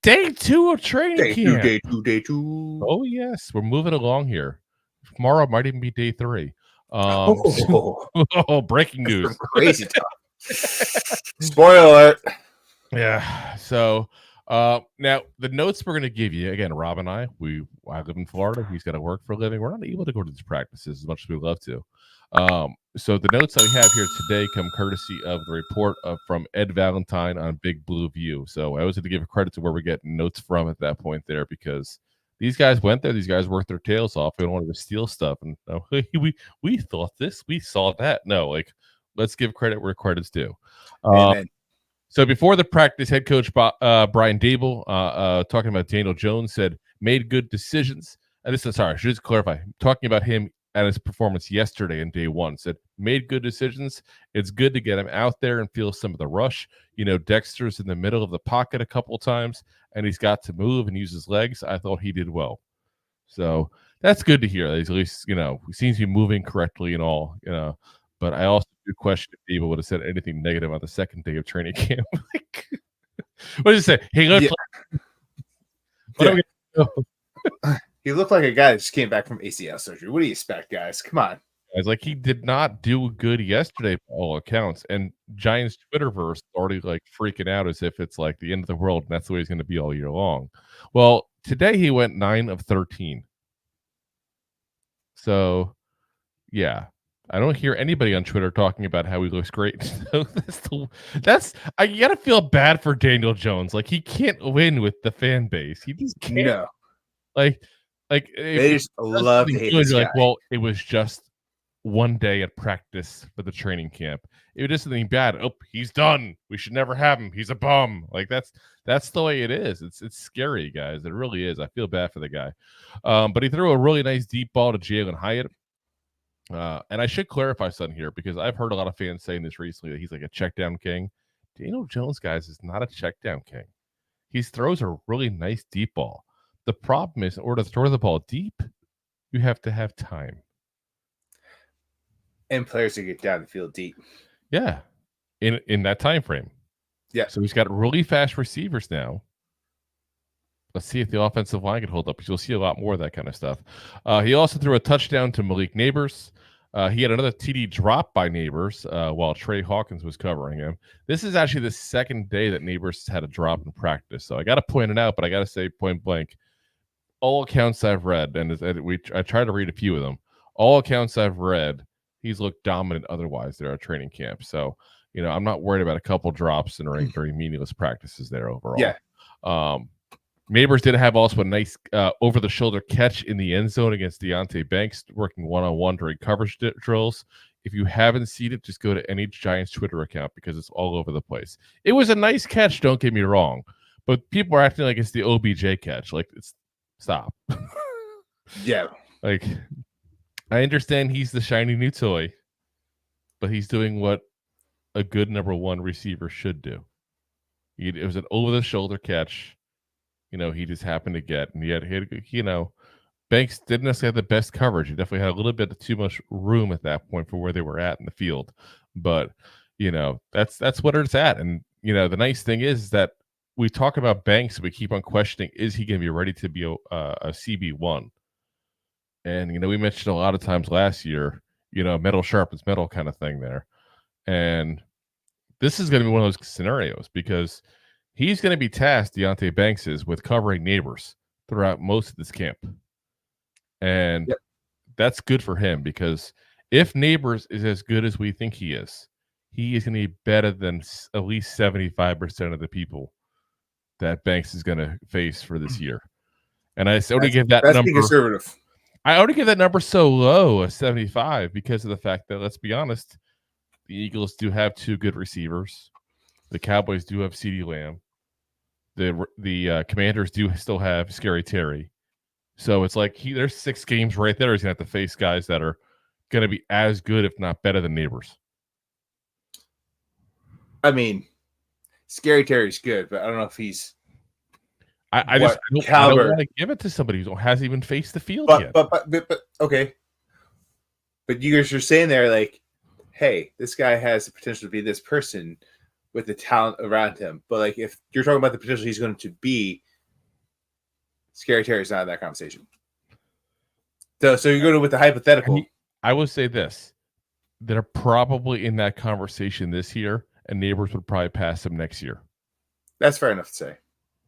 Day 2 of training camp. Day two. Oh, yes. We're moving along here. Tomorrow might even be day 3. Breaking news. Crazy talk. Spoiler alert. Yeah. So now the notes we're going to give you, again, Rob and I live in Florida. He's got to work for a living. We're not able to go to these practices as much as we'd love to. So the notes that we have here today come courtesy of the report from Ed Valentine on Big Blue View. So I always have to give credit to where we get notes from at that point there, because these guys went there. These guys worked their tails off. We don't want to steal stuff. And we thought this, we saw that. No, like, let's give credit where credit's due. Amen. So before the practice, head coach Brian Daboll, talking about Daniel Jones, said made good decisions. And this is, sorry, I should just clarify. Talking about him and his performance yesterday in day 1, said made good decisions. It's good to get him out there and feel some of the rush. You know, Dexter's in the middle of the pocket a couple of times, and he's got to move and use his legs. I thought he did well. So that's good to hear. He's at least, he seems to be moving correctly and all, But I also do question if Daboll would have said anything negative on the second day of training camp. What did you say? He looked He looked like a guy that just came back from ACL surgery. What do you expect, guys? Come on. It's like he did not do good yesterday by all accounts. And Giants Twitterverse already like freaking out as if it's like the end of the world and that's the way he's going to be all year long. Well, today he went 9 of 13. So, yeah. I don't hear anybody on Twitter talking about how he looks great. So I gotta feel bad for Daniel Jones. Like, he can't win with the fan base. He just can't. No. Like they just love to hate this guy. Like, well, it was just one day at practice for the training camp. It was just something bad. Oh, he's done. We should never have him. He's a bum. Like, that's the way it is. It's scary, guys. It really is. I feel bad for the guy. But he threw a really nice deep ball to Jalin Hyatt. And I should clarify something here, because I've heard a lot of fans saying this recently, that he's like a check down king. Daniel Jones, guys, is not a check down king. He throws a really nice deep ball. The problem is, in order to throw the ball deep, you have to have time. And players to get down the field deep. Yeah. In that time frame. Yeah. So he's got really fast receivers now. Let's see if the offensive line can hold up, because you'll see a lot more of that kind of stuff. He also threw a touchdown to Malik Nabers. He had another TD drop by Nabers while Tre Hawkins was covering him. This is actually the second day that Nabers had a drop in practice. So I got to point it out, but I got to say point blank, all accounts I've read, and I tried to read a few of them, all accounts I've read, he's looked dominant otherwise there at training camp. So, I'm not worried about a couple drops during meaningless practices there overall. Yeah. Nabers did have also a nice over-the-shoulder catch in the end zone against Deonte Banks, working one-on-one during coverage drills. If you haven't seen it, just go to any Giants Twitter account, because it's all over the place. It was a nice catch, don't get me wrong, but people are acting like it's the OBJ catch. Like, stop. Yeah. Like, I understand he's the shiny new toy, but he's doing what a good number 1 receiver should do. It was an over-the-shoulder catch. He just happened to get, and yet Banks didn't necessarily have the best coverage. He definitely had a little bit too much room at that point for where they were at in the field. But, that's what it's at. And, the nice thing is that we talk about Banks, we keep on questioning, is he going to be ready to be a CB1? And, we mentioned a lot of times last year, metal sharpens metal kind of thing there. And this is going to be one of those scenarios, because he's going to be tasked, Deonte Banks is, with covering Nabers throughout most of this camp. And that's good for him, because if Nabers is as good as we think he is going to be better than at least 75% of the people that Banks is going to face for this year. And I already give that number conservative. I already give that number so low, a 75, because of the fact that, let's be honest, the Eagles do have 2 good receivers. The Cowboys do have CeeDee Lamb. The Commanders do still have Scary Terry. So it's like there's 6 games right there. He's going to have to face guys that are going to be as good, if not better, than Nabers. I mean, Scary Terry's good, but I don't know if he's. I don't want to give it to somebody who hasn't even faced the field yet. But okay. But you guys are saying there, like, hey, this guy has the potential to be this person with the talent around him. But, like, if you're talking about the potential he's going to be Scary Terry's not in that conversation. So you're going with the hypothetical. I would say this. They're probably in that conversation this year, and Nabers would probably pass him next year. That's fair enough to say.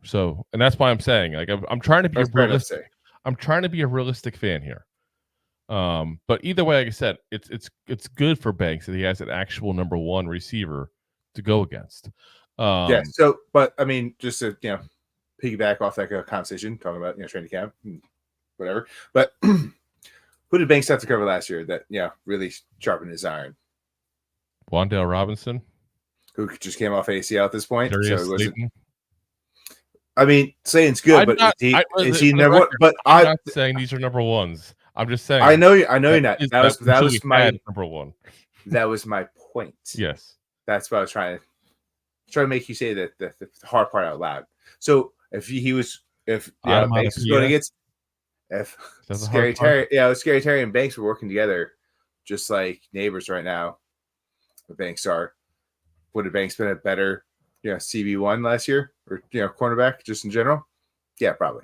So, and that's why I'm saying, like, I'm trying to be realistic. I'm trying to be a realistic fan here. But either way, like I said, it's good for Banks that he has an actual number one receiver to go against. Yeah. So, but I mean, just to piggyback off that conversation, talking about training camp, whatever. But who did Banks have to cover last year that really sharpened his iron? Wan'Dale Robinson, who just came off ACL at this point. Darius so it wasn't. Slayton. I mean, Slayton's good, is he number one? But I'm not saying these are number ones. I'm just saying. I know you're not. That was my number one. That was my point. Yes, that's what I was trying to make you say that the hard part out loud. So if Banks was going against Scary Terry, Scary Terry and Banks were working together, just like Nabers right now. The Banks are. Would have Banks been a better, CB1 last year or cornerback just in general? Yeah, probably.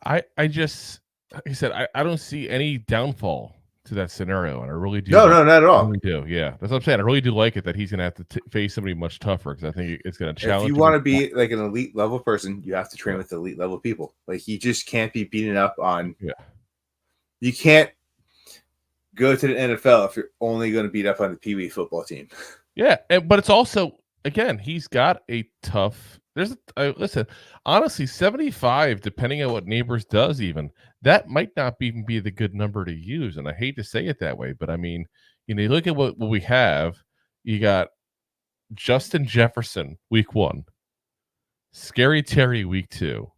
I just, like I said, I don't see any downfall to that scenario, and I really do. No, not at all. I really do. Yeah, that's what I'm saying. I really do like it that he's going to have to face somebody much tougher because I think it's going to challenge. If you want to be like an elite level person, you have to train with elite level people. Like you just can't be beating up on. Yeah. You can't go to the NFL if you're only going to beat up on the Pee Wee football team. Yeah, but it's also, again, he's got a tough. Listen, honestly, 75, depending on what Nabers does, even that might not even be the good number to use. And I hate to say it that way, but I mean, you look at what we have. You got Justin Jefferson week 1, Scary Terry week 2.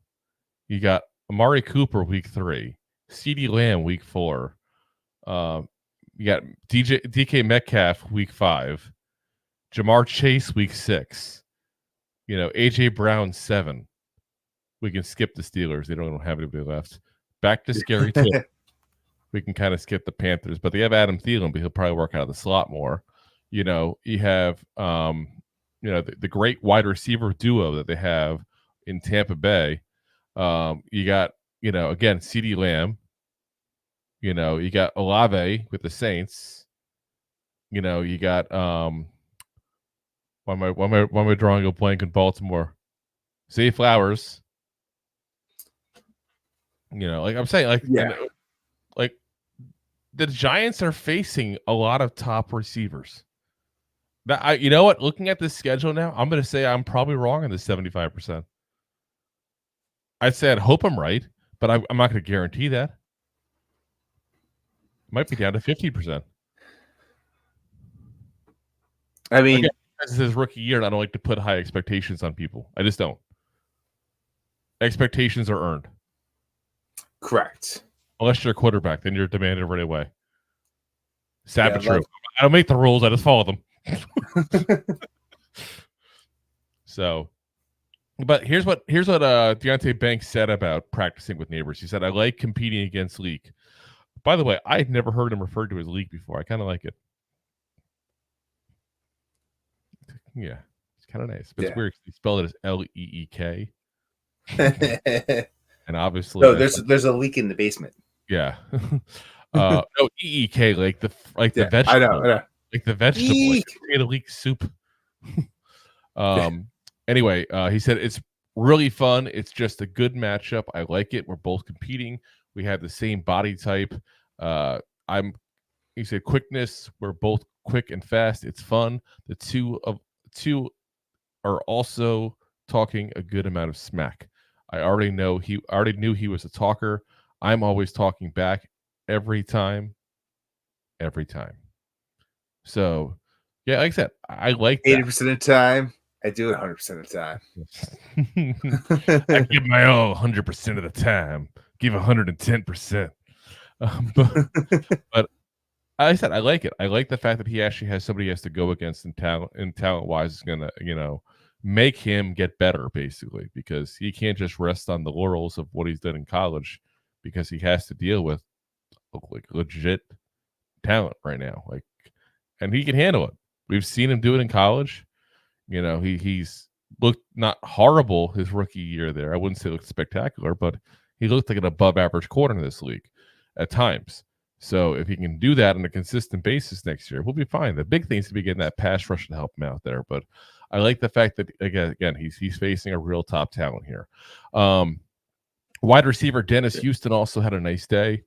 You got Amari Cooper week 3, CeeDee Lamb week 4. You got DK Metcalf week 5. Jamar Chase week 6, AJ Brown 7. We can skip the Steelers; they don't have anybody left. Back to Scary Terry. We can kind of skip the Panthers, but they have Adam Thielen, but he'll probably work out of the slot more. You have the great wide receiver duo that they have in Tampa Bay. You got again CeeDee Lamb. You got Olave with the Saints. You got Why am I drawing a blank in Baltimore? Zay Flowers. Like I'm saying, like the Giants are facing a lot of top receivers. That you know what? Looking at this schedule now, I'm going to say I'm probably wrong on the 75%. I'd say I'd hope I'm right, but I'm not going to guarantee that. It might be down to 50%. I mean. Again, this is his rookie year, and I don't like to put high expectations on people. I just don't. Expectations are earned. Correct. Unless you're a quarterback, then you're demanded right away. Sad but true. I don't make the rules; I just follow them. So, but here's what Deonte Banks said about practicing with Nabers. He said, "I like competing against Leak." By the way, I had never heard him referred to as Leak before. I kind of like it. Yeah, it's kind of nice. But it's weird. He spelled it as L-E-E-K. And obviously, no, there's a leak in the basement. Yeah. No, E-E-K, like the vegetable. I know. Like the vegetable. Like tomato leek soup. Anyway, he said it's really fun. It's just a good matchup. I like it. We're both competing. We have the same body type. He said quickness. We're both quick and fast. It's fun. The two are also talking a good amount of smack. I already knew he was a talker. I'm always talking back every time. So, yeah, like I said, I like 80% of the time. I do it 100% of the time. I give my all 100% of the time. Give 110%. But I said I like it. I like the fact that he actually has somebody he has to go against, and talent wise is gonna make him get better, basically, because he can't just rest on the laurels of what he's done in college, because he has to deal with legit talent right now. And he can handle it. We've seen him do it in college. He's looked not horrible his rookie year there. I wouldn't say it looked spectacular, but he looked like an above-average corner in this league at times. So if he can do that on a consistent basis next year, we'll be fine. The big thing is to be getting that pass rush to help him out there. But I like the fact that again he's facing a real top talent here. Wide receiver Dennis Houston also had a nice day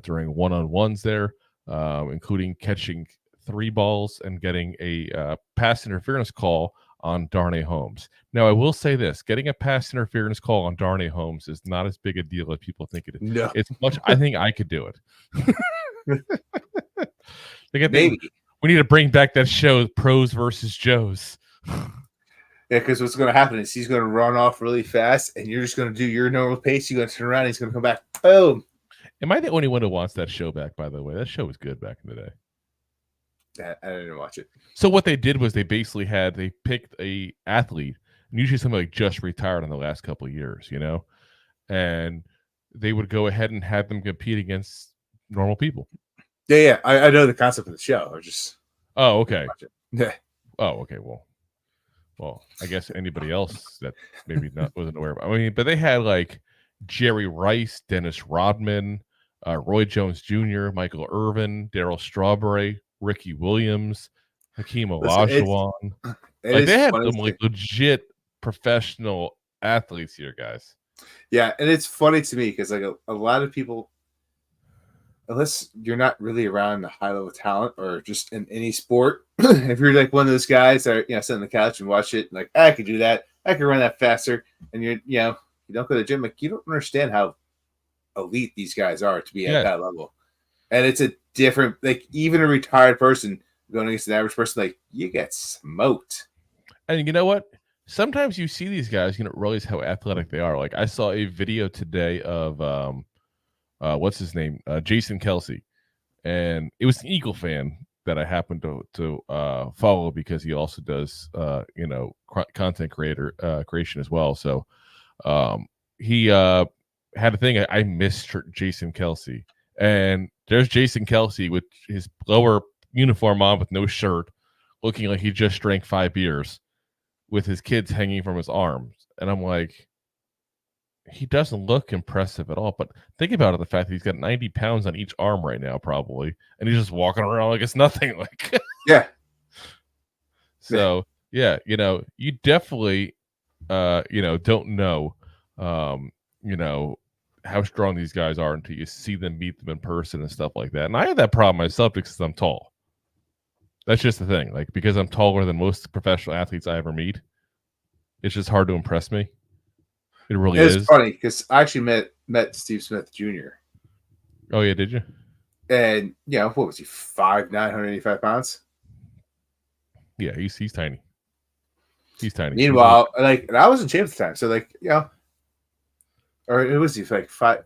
during one-on-ones there, including catching 3 balls and getting a pass interference call on Darnay Holmes. Now, I will say this: getting a pass interference call on Darnay Holmes is not as big a deal as people think it is. No. It's much. I think I could do it. Maybe we need to bring back that show, Pros versus Joes. Yeah, because what's going to happen is he's going to run off really fast, and you're just going to do your normal pace. You're going to turn around, and he's going to come back. Boom. Am I the only one who wants that show back, by the way? That show was good back in the day. I didn't watch it. So what they did was they picked a athlete, and usually somebody like just retired in the last couple of years, you know, and they would go ahead and have them compete against normal people. Yeah. I know the concept of the show. Oh, okay. Yeah. Oh, okay. Well, I guess anybody else that maybe wasn't aware of. I mean, but they had like Jerry Rice, Dennis Rodman, Roy Jones Jr., Michael Irvin, Darryl Strawberry, Ricky Williams, Hakeem Olajuwon. Like they had some like legit professional athletes here, guys. Yeah, and it's funny to me because like a lot of people, unless you're not really around the high level talent or just in any sport, if you're like one of those guys that are, sit on the couch and watch it, like I could do that, I could run that faster, and you don't go to the gym, like you don't understand how elite these guys are to be at that level. And it's a different, like even a retired person going against an average person, like you get smoked. And you know what? Sometimes you see these guys, you don't realize how athletic they are. Like I saw a video today of what's his name, Jason Kelsey, and it was an Eagle fan that I happened to follow because he also does content creation as well. So he had a thing. I missed Jason Kelsey, and there's Jason Kelsey with his lower uniform on with no shirt, looking like he just drank 5 beers, with his kids hanging from his arms. And I'm like, he doesn't look impressive at all. But think about it, the fact that he's got 90 pounds on each arm right now, probably, and he's just walking around like it's nothing. Like, yeah. So yeah, you definitely, don't know, how strong these guys are until you see them, meet them in person and stuff like that. And I have that problem myself because I'm tall. That's just the thing. Like, because I'm taller than most professional athletes I ever meet, it's just hard to impress me. It really is. It's funny because I actually met Steve Smith Jr. Oh yeah, did you? And what was he? 5'9", 185 pounds. Yeah, he's tiny. He's tiny. Meanwhile, and I was in shape at the time, so or it was he like 5'8",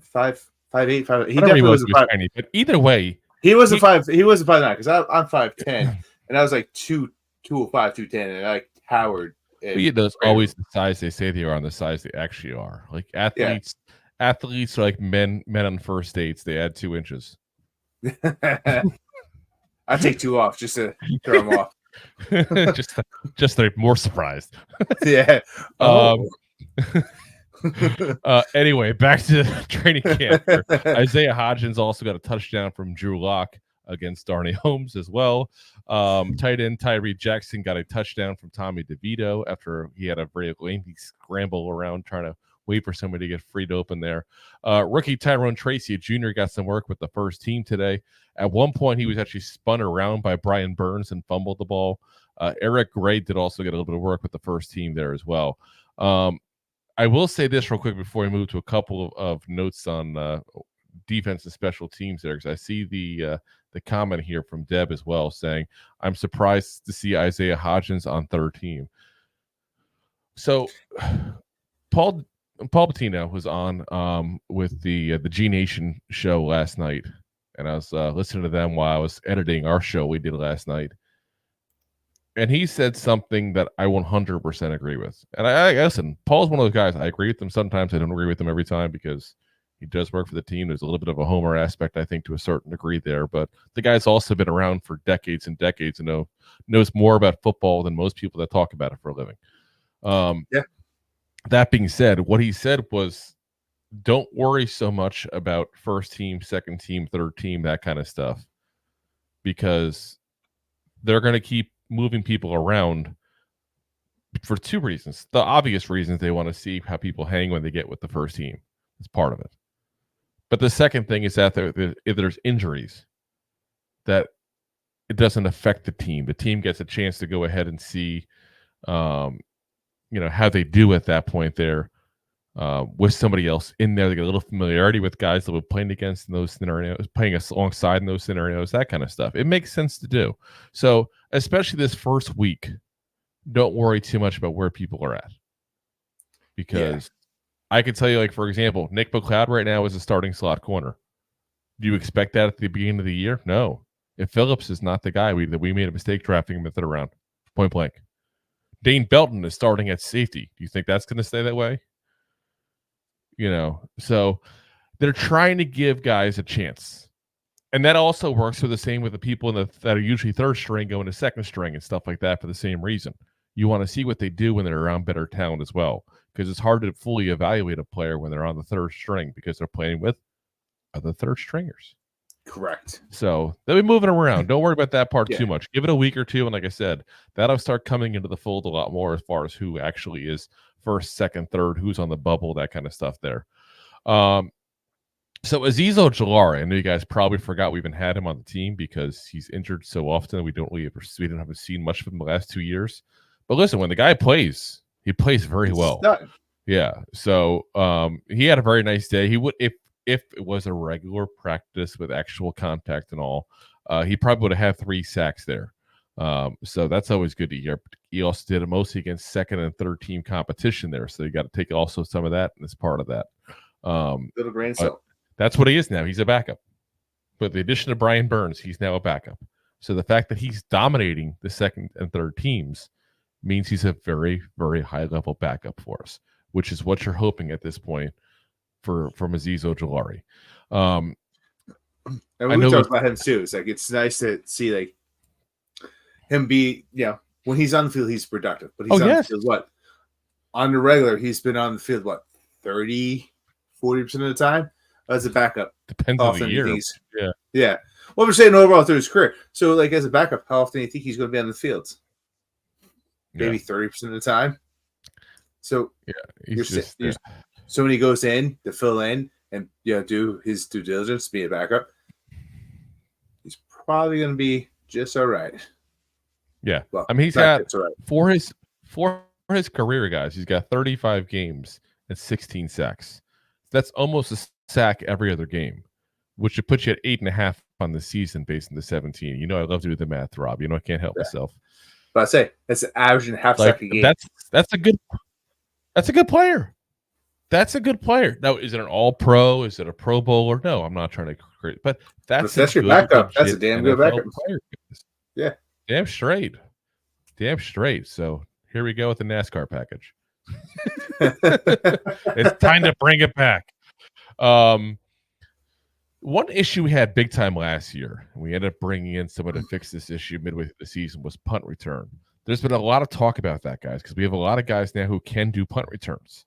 5'8". He definitely was tiny. But either way, he wasn't 5'9" because I'm 5'10", and I was like 205, 210, and I towered. Those always the size they say they are on the size they actually are. Like athletes are like men on first dates. They add 2 inches. I take 2 off just to throw them off. just they're more surprised. Yeah. Anyway, back to training camp. Isaiah Hodgins also got a touchdown from Drew Lock against Darnay Holmes as well. Tight end Tyree Jackson got a touchdown from Tommy DeVito after he had a very lengthy scramble around trying to wait for somebody to get freed open there. Rookie Tyrone Tracy Jr. got some work with the first team today. At one point, he was actually spun around by Brian Burns and fumbled the ball. Eric Gray did also get a little bit of work with the first team there as well. I will say this real quick before we move to a couple of notes on defense and special teams there, because I see the comment here from Deb as well saying, I'm surprised to see Isaiah Hodgins on third team. So Paul Patino was on with the G Nation show last night, and I was listening to them while I was editing our show we did last night. And he said something that I 100% agree with. And I listen, Paul's one of those guys. I agree with him sometimes. I don't agree with him every time because he does work for the team. There's a little bit of a homer aspect, I think, to a certain degree there. But the guy's also been around for decades and decades and knows more about football than most people that talk about it for a living. That being said, what he said was, don't worry so much about first team, second team, third team, that kind of stuff, because they're going to keep moving people around for two reasons. The obvious reasons, they want to see how people hang when they get with the first team. It's part of it. But the second thing is that if there's injuries, that it doesn't affect the team. The team gets a chance to go ahead and see, how they do at that point there with somebody else in there. They get a little familiarity with guys that we're playing against in those scenarios, playing us alongside in those scenarios, that kind of stuff. It makes sense to do. So, especially this first week, don't worry too much about where people are at. Because I could tell you, like, for example, Nick McLeod right now is a starting slot corner. Do you expect that at the beginning of the year? No. If Phillips is not the guy, we made a mistake drafting him at the round, point blank. Dane Belton is starting at safety. Do you think that's going to stay that way? So they're trying to give guys a chance. And that also works for the same with the people that are usually third string going to second string and stuff like that for the same reason. You want to see what they do when they're around better talent as well, because it's hard to fully evaluate a player when they're on the third string because they're playing with other third stringers. Correct. So they'll be moving around. Don't worry about that part too much. Give it a week or two, and like I said, that'll start coming into the fold a lot more as far as who actually is first, second, third, who's on the bubble, that kind of stuff there. So Azeez Ojulari, I know you guys probably forgot we even had him on the team because he's injured so often. We haven't seen much of him the last 2 years. But listen, when the guy plays, he plays very well. Yeah. So he had a very nice day. He would, if it was a regular practice with actual contact and all, he probably would have had 3 sacks there. So that's always good to hear. He also did it mostly against second and third team competition there. So you got to take also some of that as part of that. Little grain of salt. That's what he is now. He's a backup. With the addition of Brian Burns, he's now a backup. So the fact that he's dominating the second and third teams means he's a very, very high level backup for us, which is what you're hoping at this point from Azeez Ojulari. And we talked about him too. It's like it's nice to see like him be, when he's on the field, he's productive. But he's on the field on the regular, he's been on the field 30-40% of the time as a backup. Depends on the year. Yeah. Well, we're saying overall through his career. So, like, as a backup, how often do you think he's going to be on the field? Maybe 30% of the time. So, so when he goes in to fill in and do his due diligence, be a backup, he's probably going to be just all right. Yeah, well, I mean, he's got for his career, guys. He's got 35 games and 16 sacks. That's almost a sack every other game, which would put you at 8.5 on the season based on the 17. I love to do the math, Rob. I can't help myself. But I say that's an average and half sack a game. That's a good player. That's a good player. Now, is it an all-pro? Is it a Pro Bowler? No, I'm not trying to create. But that's your backup. That's a damn good backup player. Yeah, damn straight. So here we go with the NASCAR package. It's time to bring it back. One issue we had big time last year, and we ended up bringing in someone to fix this issue midway through the season, was punt return. There's been a lot of talk about that, guys, because we have a lot of guys now who can do punt returns.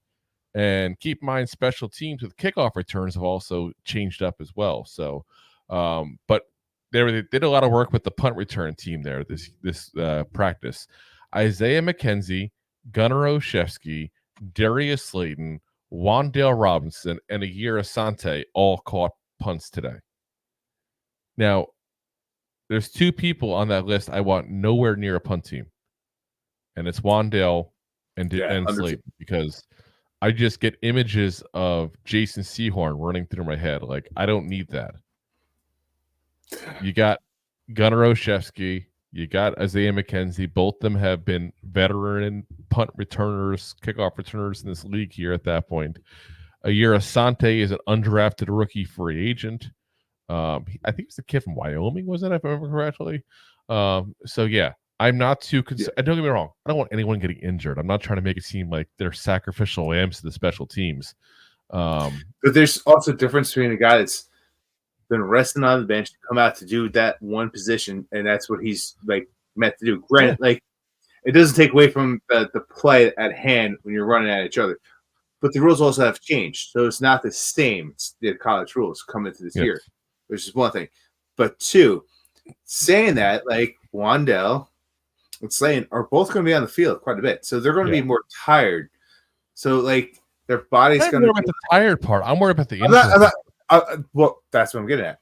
And keep in mind, special teams with kickoff returns have also changed up as well. So, but they did a lot of work with the punt return team there this practice. Isaiah McKenzie, Gunnar Olszewski, Darius Slayton, Wan'Dale Robinson, and Ayir Asante all caught punts today. Now, there's 2 people on that list I want nowhere near a punt team, and it's Wan'Dale and Slayton, because I just get images of Jason Sehorn running through my head. Like, I don't need that. You got Gunnar Olszewski, you got Isaiah McKenzie. Both of them have been veteran punt returners, kickoff returners in this league here at that point. Ayir Asante is an undrafted rookie free agent. I think it's the kid from Wyoming, wasn't it, if I remember correctly? So, yeah, I'm not too concerned. Don't get me wrong. I don't want anyone getting injured. I'm not trying to make it seem like they're sacrificial lambs to the special teams. But there's also a difference between a guy that's been resting on the bench to come out to do that one position, and that's what he's like meant to do. Granted, It doesn't take away from the play at hand when you're running at each other. But the rules also have changed. So it's not the same. It's the college rules come into this year, which is one thing. But two, saying that, like Wan'Dale and Slayton are both going to be on the field quite a bit. So they're going to be more tired. So, like, their body's going to be about the tired part. I'm worried about the injury. Well, that's what I'm getting at.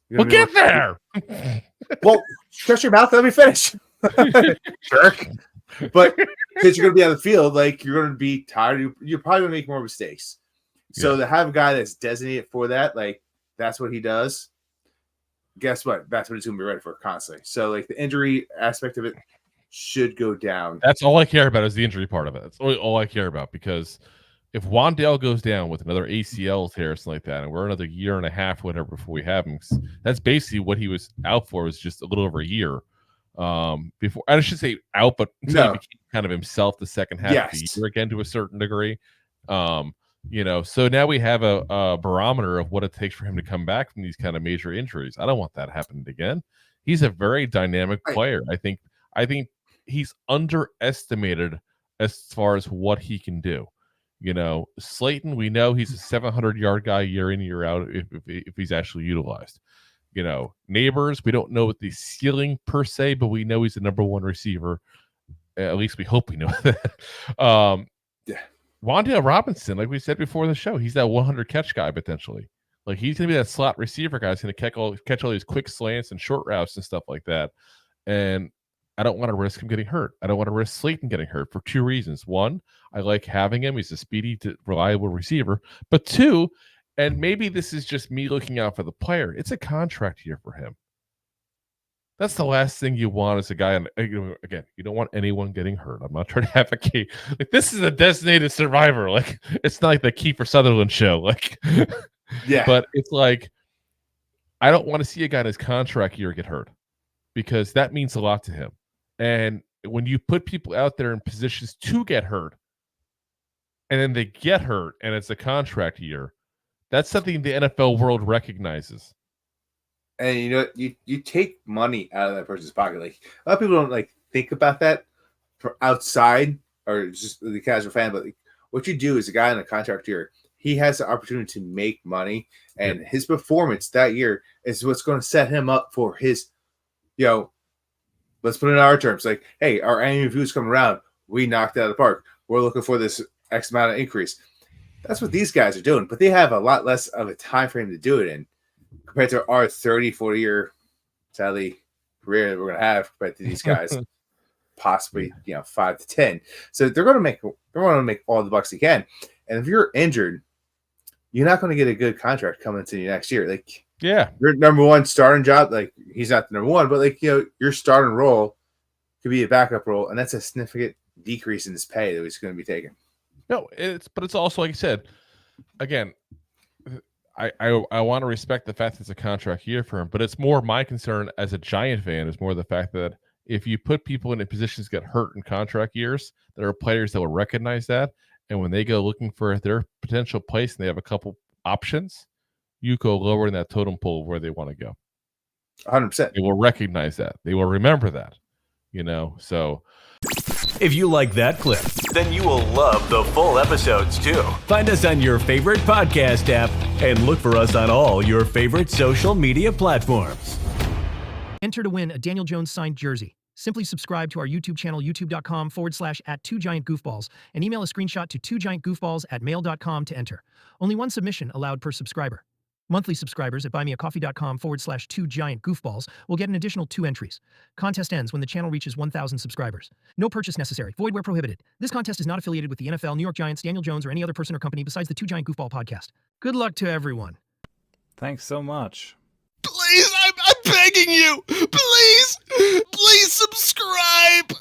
We'll get there. Well, shut your mouth. Let me finish. Jerk. But since you're going to be on the field, like, you're going to be tired. You're probably going to make more mistakes. So to have a guy that's designated for that, like, that's what he does. Guess what? That's what he's going to be ready for constantly. So, like, the injury aspect of it should go down. That's all I care about is the injury part of it. That's all I care about, because if Wan'Dale goes down with another ACL tear or something like that, and we're another year and a half, whatever, before we have him, that's basically what he was out for, was just a little over a year. Before, I should say out, but until he became kind of himself the second half of the year again to a certain degree. So now we have a barometer of what it takes for him to come back from these kind of major injuries. I don't want that happening again. He's a very dynamic player. I think he's underestimated as far as what he can do. Slayton, we know he's a 700-yard guy year in, year out if he's actually utilized. Nabers, we don't know what the ceiling per se, but we know he's the number one receiver. At least we hope we know that. Wan'Dale Robinson, like we said before the show, he's that 100 catch guy potentially. Like, he's going to be that slot receiver guy. He's going to catch all these quick slants and short routes and stuff like that. And I don't want to risk him getting hurt. I don't want to risk Slayton getting hurt for two reasons. One, I like having him. He's a speedy, reliable receiver. But two, and maybe this is just me looking out for the player, it's a contract year for him. That's the last thing you want as a guy. And again, you don't want anyone getting hurt. I'm not trying to advocate. Like, this is a designated survivor. Like, it's not like the Kiefer Sutherland show. Like, but it's like, I don't want to see a guy in his contract year get hurt, because that means a lot to him. And when you put people out there in positions to get hurt, and then they get hurt, and it's a contract year, that's something the NFL world recognizes. And you take money out of that person's pocket. Like, a lot of people don't think about that from outside or just the casual fan. But what you do is, a guy in a contract year, he has the opportunity to make money, and his performance that year is what's going to set him up for his, let's put it in our terms. Like, hey, our annual reviews come around. We knocked it out of the park. We're looking for this X amount of increase. That's what these guys are doing, but they have a lot less of a time frame to do it in compared to our 30, 40-year, sadly, career that we're going to have compared to these guys, possibly 5 to 10. So they're going to make all the bucks they can. And if you're injured, you're not going to get a good contract coming into the next year. Like, your number one starting job, like, he's not the number one, but your starting role could be a backup role, and that's a significant decrease in his pay that he's going to be taking. No, it's also, like I said, again, I want to respect the fact that it's a contract year for him, but it's more my concern as a Giant fan is more the fact that if you put people in positions to get hurt in contract years, there are players that will recognize that, and when they go looking for their potential place and they have a couple options, you go lower in that totem pole where they want to go. 100%. They will recognize that. They will remember that. So if you like that clip, then you will love the full episodes too. Find us on your favorite podcast app and look for us on all your favorite social media platforms. Enter to win a Daniel Jones signed jersey. Simply subscribe to our YouTube channel, youtube.com/@2giantgoofballs, and email a screenshot to 2giantgoofballs@mail.com to enter. Only one submission allowed per subscriber. Monthly subscribers at buymeacoffee.com/2giantgoofballs will get an additional 2 entries. Contest ends when the channel reaches 1,000 subscribers. No purchase necessary. Void where prohibited. This contest is not affiliated with the NFL, New York Giants, Daniel Jones, or any other person or company besides the 2 Giant Goofball podcast. Good luck to everyone. Thanks so much. Please, I'm begging you. Please subscribe.